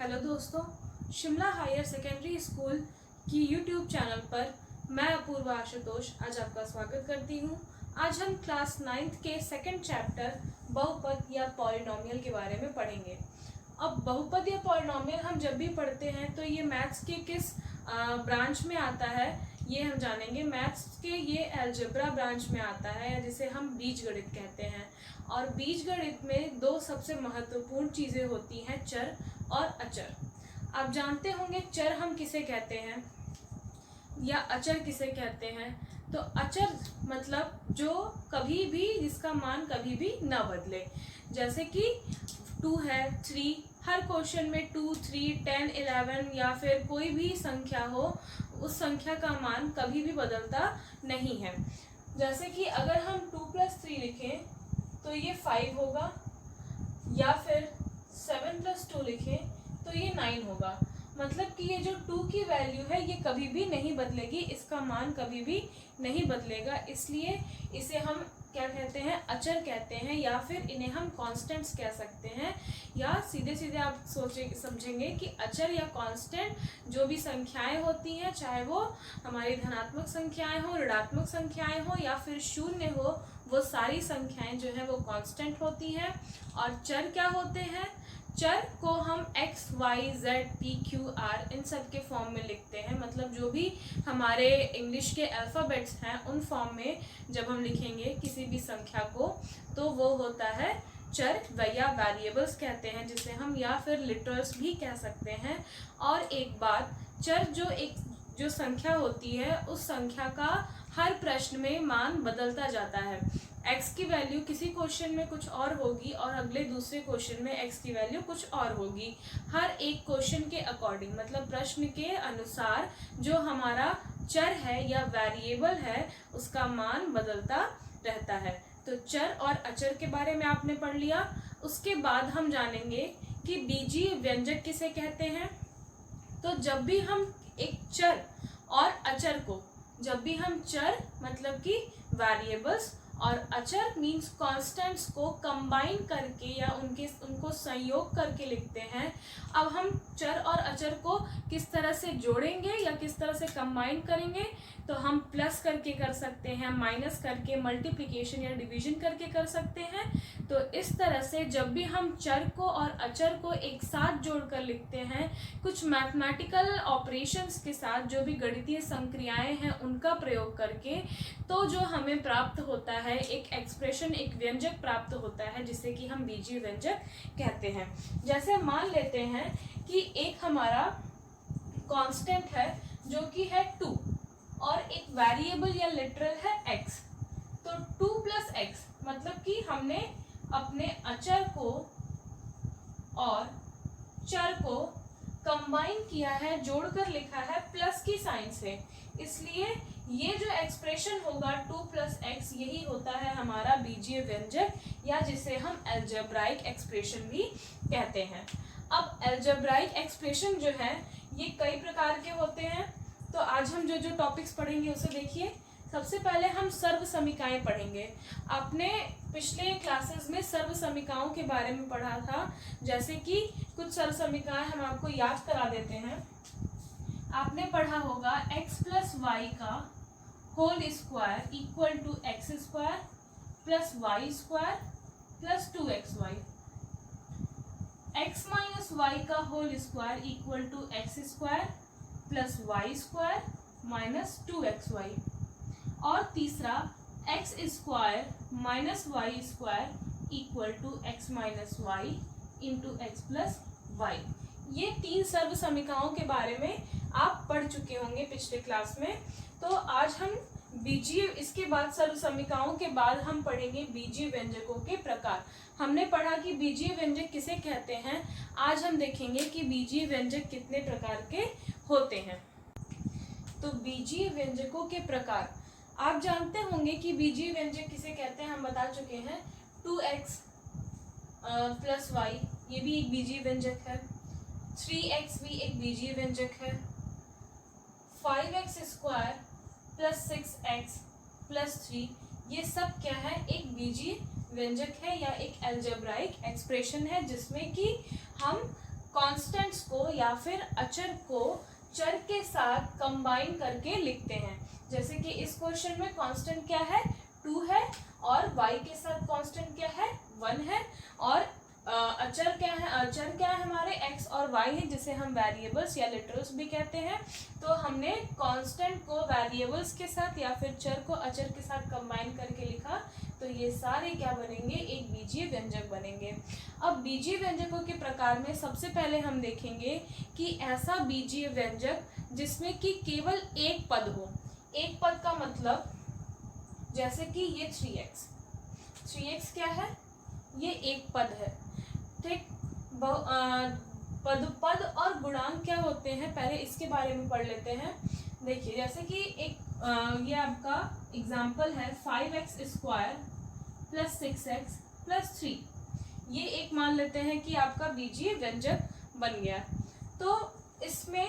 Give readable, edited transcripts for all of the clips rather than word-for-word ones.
Hello दोस्तों, Shimla higher secondary school की YouTube channel पर मैं अपूर्वा आशुतोष आज आपका स्वागत करती हूँ। आज हम क्लास 9th के सेकंड चैप्टर बहुपद या पॉलिनोमियल के बारे में पढ़ेंगे। अब बहुपद या पॉलिनोमियल हम जब भी पढ़ते हैं तो ये मैथ्स के किस ब्रांच में आता है ये हम जानेंगे। मैथ्स के ये अलजेब्रा ब्रांच में आता है या जिसे हम बीजगणित कहते हैं। और बीजगणित में दो सबसे महत्वपूर्ण चीज़ें होती हैं, चर और अचर। आप जानते होंगे चर हम किसे कहते हैं या अचर किसे कहते हैं। तो अचर मतलब जो कभी भी जिसका मान कभी भी न बदले, जैसे कि 2 है, 3, हर क्वेश्चन में 2, 3, 10, 11 या फिर कोई भी संख्या हो, उस संख्या का मान कभी भी बदलता नहीं है। जैसे कि अगर हम 2 + 3 लिखें तो ये 5 होगा, या फिर 7 + 2 लिखें तो ये 9 होगा। मतलब कि ये जो 2 की वैल्यू है ये कभी भी नहीं बदलेगी, इसका मान कभी भी नहीं बदलेगा। इसलिए इसे हम क्या कहते हैं, अचर कहते हैं, या फिर इन्हें हम कांस्टेंट्स कह सकते हैं। या सीधे सीधे आप समझेंगे कि अचर या कांस्टेंट जो भी संख्याएं होती हैं, चाहे वो हमारी धनात्मक संख्याएं हो, ऋणात्मक संख्याएं हो या फिर शून्य हो, वो सारी संख्याएं जो है वो कांस्टेंट होती हैं। और चर क्या होते हैं? चर को हम x, y, z, p, q, r इन सब के फॉर्म में लिखते हैं। मतलब जो भी हमारे इंग्लिश के अल्फ़ाबेट्स हैं उन फॉर्म में जब हम लिखेंगे किसी भी संख्या को तो वो होता है चर या वेरिएबल्स कहते हैं, जिसे हम या फिर लिटरल्स भी कह सकते हैं। और एक बात, चर जो संख्या होती है उस संख्या का हर प्रश्न में मान बदलता जाता है। x की वैल्यू किसी क्वेश्चन में कुछ और होगी और अगले दूसरे क्वेश्चन में x की वैल्यू कुछ और होगी। हर एक क्वेश्चन के अकॉर्डिंग, मतलब प्रश्न के अनुसार जो हमारा चर है या वेरिएबल है उसका मान बदलता रहता है। तो चर और अचर के बारे में आपने पढ़ लिया। उसके बाद हम जानेंगे कि बीजीय व्यंजक किसे कहते हैं। तो जब भी हम एक चर और अचर को, जब भी हम चर मतलब कि वेरिएबल्स और अचर मीन्स कांस्टेंट्स को कंबाइन करके या उनको संयोग करके लिखते हैं। अब हम चर और अचर को किस तरह से जोड़ेंगे या किस तरह से कंबाइन करेंगे, तो हम प्लस करके कर सकते हैं, माइनस करके, मल्टीप्लिकेशन या डिवीजन करके कर सकते हैं। तो इस तरह से जब भी हम चर को और अचर को एक साथ जोड़कर लिखते हैं, कुछ मैथमेटिकल ऑपरेशंस के साथ, जो भी गणितीय संक्रियाएं हैं उनका प्रयोग करके, तो जो हमें प्राप्त होता है एक एक्सप्रेशन, एक व्यंजक प्राप्त होता है जिसे कि हम बीजीय व्यंजक कहते हैं। जैसे मान लेते हैं कि एक हमारा कांस्टेंट है जो कि है 2 और एक वेरिएबल या लिटरल है x। तो 2 + x मतलब कि हमने अपने अचर को और चर को कंबाइन किया है, जोड़कर लिखा है प्लस की साइन से। इसलिए ये जो एक्सप्रेशन होगा 2 + x, यही होता है हमारा बीजीय व्यंजक, या जिसे हम अलजेब्राइक एक्सप्रेशन भी कहते हैं। अब अलजेब्राइक एक्सप्रेशन जो है ये कई प्रकार के होते हैं। तो आज हम जो टॉपिक्स पढ़ेंगे उसे देखिए। सबसे पहले हम सर्व समीकाएं पढ़ेंगे। आपने पिछले क्लासेस में सर्व समीकाओं के बारे में पढ़ा था। जैसे कि कुछ सर्व समीकाएं हम आपको याद करा देते हैं। आपने पढ़ा होगा x + y का whole square equal to x² + y² + 2xy। x - y का whole square equal to x² + y² - 2xy। और तीसरा x² - y² equal to x - y into x + y। ये 3 सर्व समीकाओं के बारे में आप पढ़ चुके होंगे पिछले क्लास में। तो आज हम बीजीय, इसके बाद सर्व समीकाओं के बाद हम पढ़ेंगे बीजीय व्यंजकों के प्रकार। हमने पढ़ा कि बीजीय व्यंजक किसे कहते हैं। आज हम देखेंगे कि बीजीय व्यंजक कितने प्रकार के होते हैं। तो बीजीय व्यंजकों के प्रकार आप जानते होंगे कि बीजीय व्यंजक किसे कहते हैं, हम बता चुके हैं। 2x + y ये भी एक बीजीय व्यंजक है। 3x भी एक बीजीय व्यंजक है। 5x² + 6x + 3 ये सब क्या है, एक बीजीय व्यंजक है या एक अलजेब्राइक एक्सप्रेशन है, जिसमें कि हम कांस्टेंट्स को या फिर अचर को चर के साथ कंबाइन करके लिखते हैं। जैसे कि इस क्वेश्चन में कांस्टेंट क्या है, 2 है, और y के साथ कांस्टेंट क्या है, 1 है, और अचर क्या है, अचर क्या है हमारे x और y है, जिसे हम वेरिएबल्स या लिटरल्स भी कहते हैं। तो हमने कांस्टेंट को वेरिएबल्स के साथ या फिर चर को अचर के साथ कंबाइन करके लिखा, तो ये सारे क्या बनेंगे, एक बीजीय व्यंजक बनेंगे। अब बीजीय व्यंजकों के प्रकार में सबसे पहले हम देखेंगे कि ऐसा बीजीय व्यंजक जिसमें कि केवल एक पद हो। एक पद का मतलब जैसे कि ये 3x क्या है, ये एक पद है, ठीक। पद और गुणांक क्या होते हैं, पहले इसके बारे में पढ़ लेते हैं। देखिए जैसे कि एक ये आपका एग्जाम्पल है 5x square plus 6x plus 3, ये एक मान लेते हैं कि आपका बीजीय व्यंजक बन गया। तो इसमें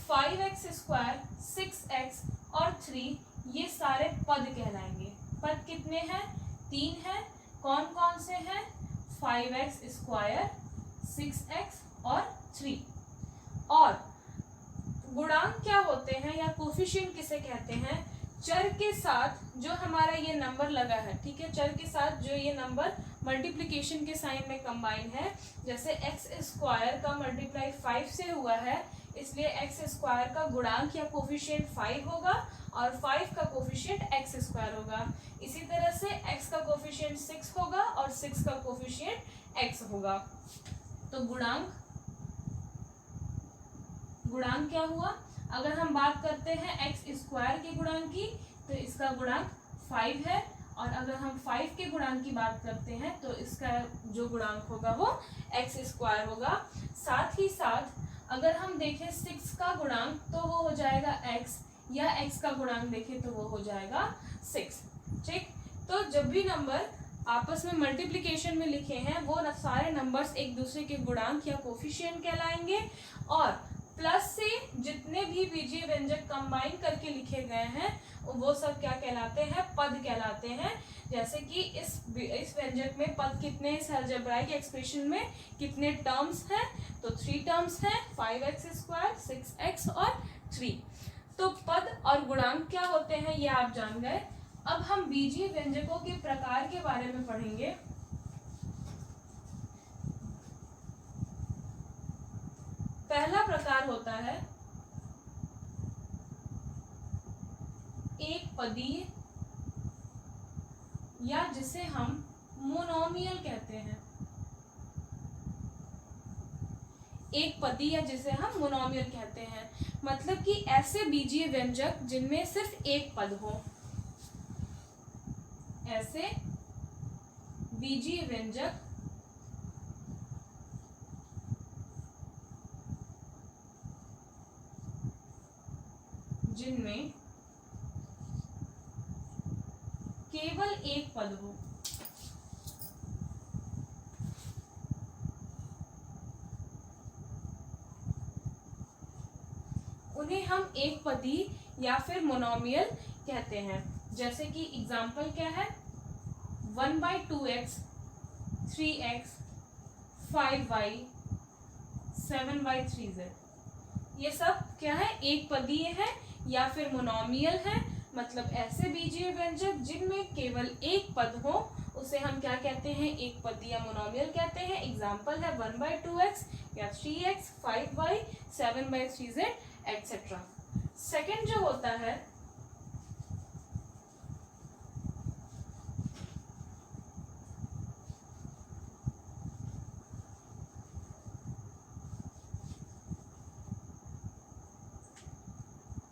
5x स्क्वायर, 6x और 3 ये सारे पद कहलाएंगे। पद कितने हैं, 3 हैं। कौन कौन से हैं, 5x स्क्वायर, 6x और 3। और गुणांक क्या होते हैं या कोफिशिएंट किसे कहते हैं, चर के साथ जो हमारा ये नंबर लगा है, ठीक है, चर के साथ जो ये नंबर मल्टीप्लिकेशन के साइन में कंबाइन है। जैसे x स्क्वायर का मल्टीप्लाई 5 से हुआ है, इसलिए x स्क्वायर का गुणांक या कोफिशिएंट 5 होगा और 5 का कोफिशिएंट x स्क्वायर होगा। इसी तरह से x का कोफिशिएंट 6 होगा और 6 का कोफिशिएंट x होगा। तो गुणांक क्या हुआ, अगर हम बात करते हैं x स्क्वायर के गुणांक की, तो इसका गुणांक 5 है, और अगर हम 5 के गुणांक की बात करते हैं तो इसका जो गुणांक होगा वो x स्क्वायर होगा। साथ ही साथ अगर हम देखें 6 का गुणांक तो वो हो जाएगा x, या x का गुणांक देखें तो वो हो जाएगा 6, ठीक। तो जब भी नंबर आपस में मल्टीप्लिकेशन में लिखे हैं वो सारे नंबर्स एक दूसरे के गुणांक या कोफिशिएंट कहलाएंगे, और प्लस से जितने भी बीजीय व्यंजक कंबाइन करके लिखे गए हैं वो सब क्या कहलाते हैं, पद कहलाते हैं। जैसे कि इस व्यंजक में पद कितने, इस अलजेब्राइक एक्सप्रेशन में कितने टर्म्स हैं, तो 3 टर्म्स हैं, 5x स्क्वायर, 6x और 3। तो पद और गुणांक क्या होते हैं ये आप जान गए। अब हम बीजीय व्यंजकों के प्रकार के बारे में पढ़ेंगे। पहला प्रकार होता है एक पदीय, या जिसे हम मोनोमियल कहते हैं। एक पदी या जिसे हम मोनोमियल कहते हैं, मतलब कि ऐसे बीजीय व्यंजक जिनमें सिर्फ एक पद हो। ऐसे बीजीय व्यंजक जिनमें केवल एक पद हो। उन्हें हम एक पदी या फिर मोनोमियल कहते हैं। जैसे कि एग्जाम्पल क्या है, 1/2x, 3x, 5y, 7/3z, ये सब क्या है, एक पदीय है या फिर मोनोमियल है। मतलब ऐसे बीजीय व्यंजक जिनमें केवल एक पद हो उसे हम क्या कहते हैं, एक पदी या मोनोमियल कहते हैं। एग्जाम्पल है 1/2x या 3x, 5y, 7/3z etcetera. Second जो होता है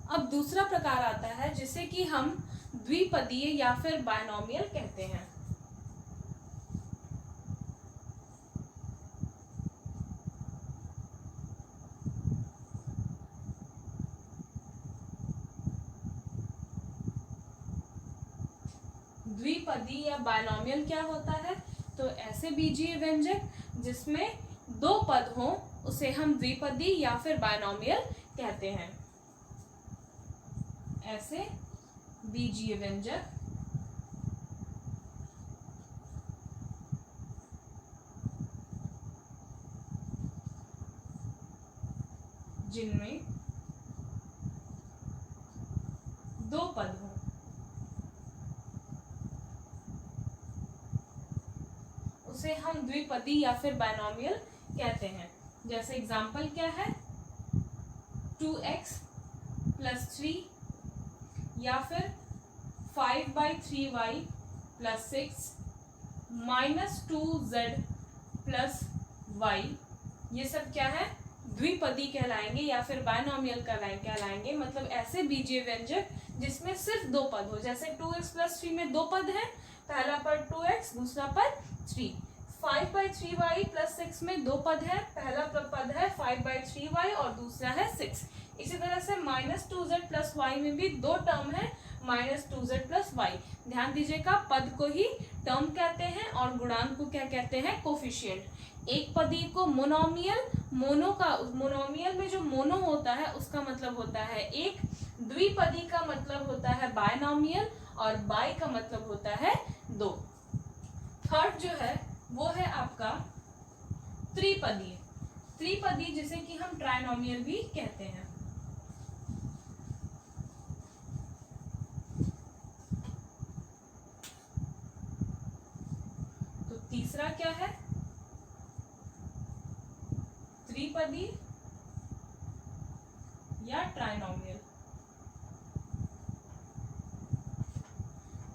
अब दूसरा प्रकार आता है जिसे कि हम द्विपदीय या फिर बायनोमियल कहते हैं। द्विपदी या बायनोमियल क्या होता है, तो ऐसे बीजीय व्यंजक जिसमें दो पद हो उसे हम द्विपदी या फिर बायनोमियल कहते हैं। ऐसे बीजीय व्यंजक जिनमें दो पद हों। उसे हम द्विपदी या फिर बाइनोमियल कहते हैं। जैसे एग्जाम्पल क्या है, 2x + 3 या फिर 5/3y + 6 -2z + y। ये सब क्या है, द्विपदी कहलाएंगे या फिर बाइनोमियल कहलाएंगे। मतलब ऐसे बीजीय व्यंजक जिसमें सिर्फ दो पद हो। जैसे 2x + 3 में दो पद है, पहला पद 2x, दूसरा पद 3। 5/3y + 6 में दो पद है, पहला पद है 5/3y और दूसरा है 6। इसी तरह से -2z + y में भी दो टर्म है, -2z + y। ध्यान दीजिएगा, पद को ही टर्म कहते हैं और गुणांक को क्या कहते हैं, कोफिशिएंट। एक पदी को मोनोमियल, मोनोमियल में जो मोनो होता है उसका मतलब होता है एक, द्विपदी का मतलब होता है बाइनोमियल और बाई का मतलब होता है दो। थर्ड जो है वो है आपका त्रिपदी। त्रिपदी जिसे कि हम ट्राइनोमियल भी कहते हैं। तो तीसरा क्या है, त्रिपदी या ट्राइनोमियल।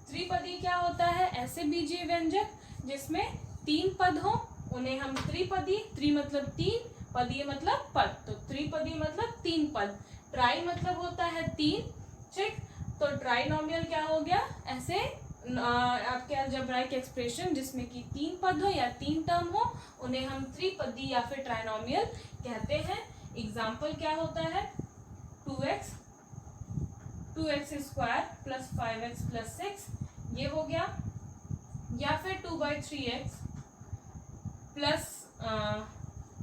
त्रिपदी क्या होता है, ऐसे बीजीय व्यंजक जिसमें तीन पद हो, उन्हें हम त्रिपदी, त्रि मतलब तीन, पदीय मतलब पद। तो त्रिपदी मतलब तीन पद, ट्राई मतलब होता है तीन, ठीक। तो ट्राइनोमियल क्या हो गया, ऐसे आपके अलजेब्राइक एक्सप्रेशन जिसमें कि तीन पद हो या तीन टर्म हो, उन्हें हम त्रिपदी या फिर ट्राइनोमियल कहते हैं। एग्जाम्पल क्या होता है, 2x + 5x + 6 ये हो गया, या फिर 2/3x +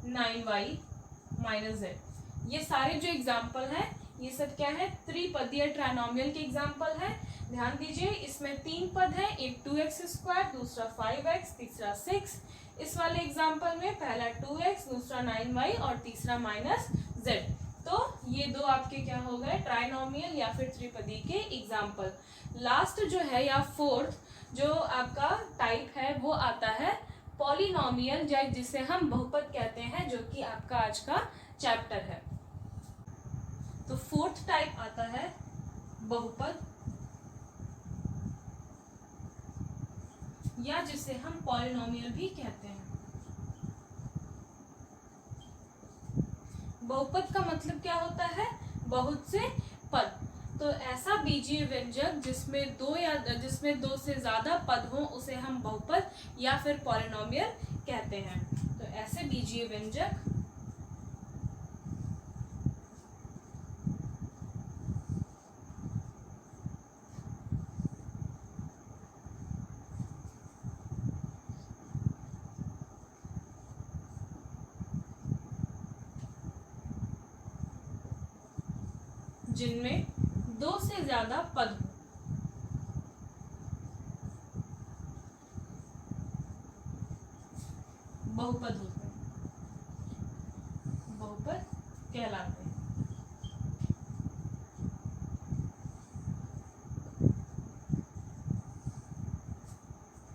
9y - z। ये सारे जो एग्जाम्पल हैं ये सब क्या है, त्रिपदीय ट्राइनोमियल के एग्जाम्पल है। ध्यान दीजिए, इसमें तीन पद है, एक 2x², दूसरा 5x, तीसरा 6। इस वाले एग्जाम्पल में पहला 2x, दूसरा 9y और तीसरा -z। तो ये दो आपके क्या हो गए, ट्राइनोमियल या फिर त्रिपदी के एग्जाम्पल। लास्ट जो है या फोर्थ जो आपका टाइप है वो आता है पॉलिनोमियल, जिसे हम बहुपद कहते हैं, जो कि आपका आज का चैप्टर है। तो फोर्थ टाइप आता है बहुपद, या जिसे हम पॉलिनोमियल भी कहते हैं। बहुपद का मतलब क्या होता है, बहुत से पद। तो ऐसा बीजीय व्यंजक जिसमें दो से ज्यादा पद हो उसे हम बहुपद या फिर पॉलिनोमियल कहते हैं। तो ऐसे बीजीय व्यंजक जिनमें दो से ज्यादा पद हो, बहुपद होते हैं, बहुपद कहलाते हैं।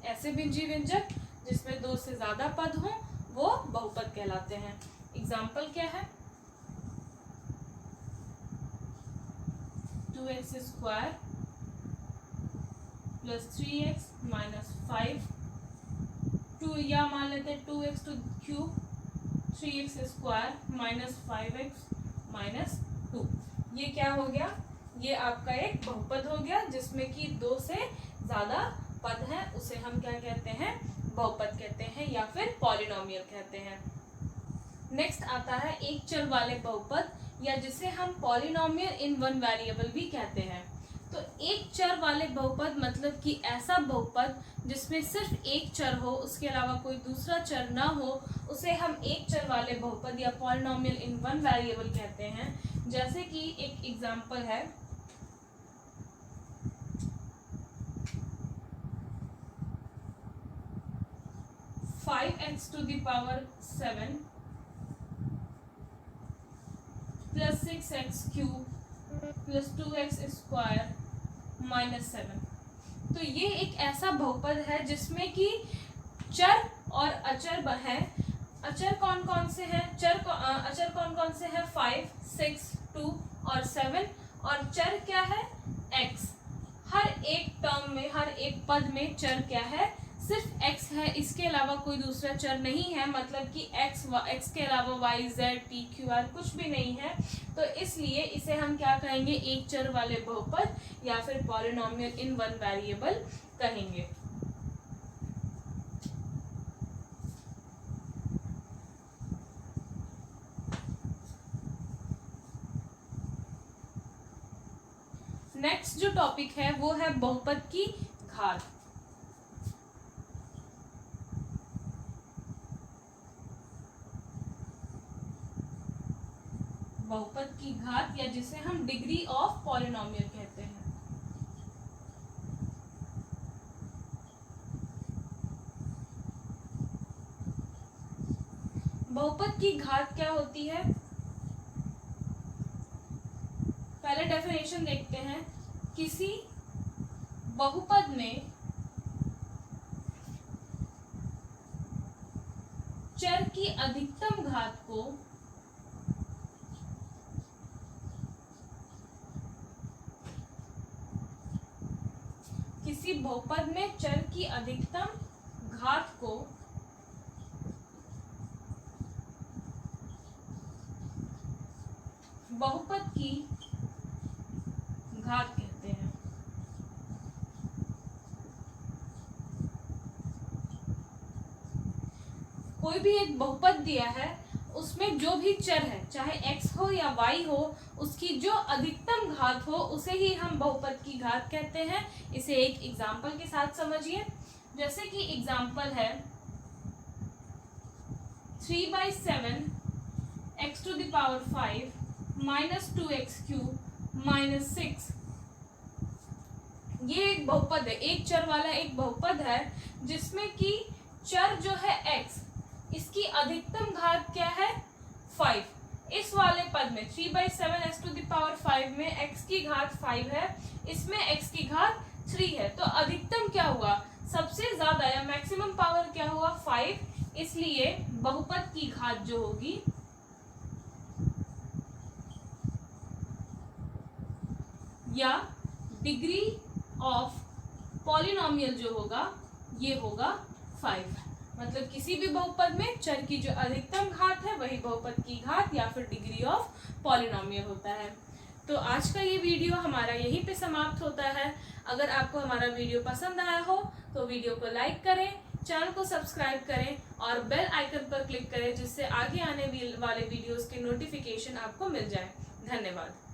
ऐसे बीजीय व्यंजक जिसमें दो से ज्यादा पद हो वो बहुपद कहलाते हैं। एग्जाम्पल क्या है, 2x² + 3x - 5, 2 या मान लेते हैं 2x³ 3x² - 5x - 2। ये क्या हो गया, ये आपका एक बहुपद हो गया जिसमें कि दो से ज्यादा पद है, उसे हम क्या कहते हैं, बहुपद कहते हैं या फिर पॉलिनोमियल कहते हैं। नेक्स्ट आता है एक चर वाले बहुपद, या जिसे हम पॉलिनोमियल इन वन वेरिएबल भी कहते हैं। तो एक चर वाले बहुपद मतलब कि ऐसा बहुपद जिसमें सिर्फ एक चर हो, उसके अलावा कोई दूसरा चर ना हो, उसे हम एक चर वाले बहुपद या पॉलिनोमियल इन वन वेरिएबल कहते हैं। जैसे कि एक एग्जांपल है, (5x⁷7 + plus 6x³ plus 2x² minus 7। तो ये एक ऐसा बहुपद है जिसमें कि चर और अचर है। अचर कौन कौन से हैं? अचर कौन कौन से हैं? 5, 6, 2 और 7। और चर क्या है? x। हर एक टर्म में, हर एक पद में चर क्या है? सिर्फ x है, इसके अलावा कोई दूसरा चर नहीं है। मतलब कि x के अलावा y, z, t, q, r कुछ भी नहीं है। तो इसलिए इसे हम क्या कहेंगे? एक चर वाले बहुपद या फिर पॉलिनोमियल इन वन वेरिएबल कहेंगे। नेक्स्ट जो टॉपिक है वो है बहुपद की घात। बहुपद की घात या जिसे हम डिग्री ऑफ पॉलिनोमियल कहते हैं। बहुपद की घात क्या होती है? पहले डेफिनेशन देखते हैं। किसी बहुपद में चर की अधिकतम घात को किसी बहुपद में चर की अधिकतम घात को बहुपद की घात कहते हैं। कोई भी एक बहुपद दिया है, उसमें जो भी चर है, चाहे x हो या y हो, उसकी जो अधिकतम घात हो उसे ही हम बहुपद की घात कहते हैं। इसे एक एग्जाम्पल के साथ समझिए। जैसे कि एग्जाम्पल है 3/7 x⁵ माइनस 2x³ माइनस 6। ये एक बहुपद है, एक चर वाला एक बहुपद है जिसमें कि चर जो है x, इसकी अधिकतम घात क्या है? 5। इस वाले पद में 3/7 x⁵ में x की घात 5 है, इसमें x की घात 3 है। तो अधिकतम क्या हुआ? सबसे ज्यादा या मैक्सिमम पावर क्या हुआ? 5। इसलिए बहुपद की घात जो होगी या डिग्री ऑफ पॉलिनोमियल जो होगा ये होगा 5। मतलब किसी भी बहुपद में चर की जो अधिकतम घात है वही बहुपद की घात या फिर डिग्री ऑफ पॉलिनोमियल होता है। तो आज का ये वीडियो हमारा यहीं पे समाप्त होता है। अगर आपको हमारा वीडियो पसंद आया हो तो वीडियो को लाइक करें, चैनल को सब्सक्राइब करें और बेल आइकन पर क्लिक करें जिससे आगे आने वाले वीडियोस के नोटिफिकेशन आपको मिल जाए। धन्यवाद।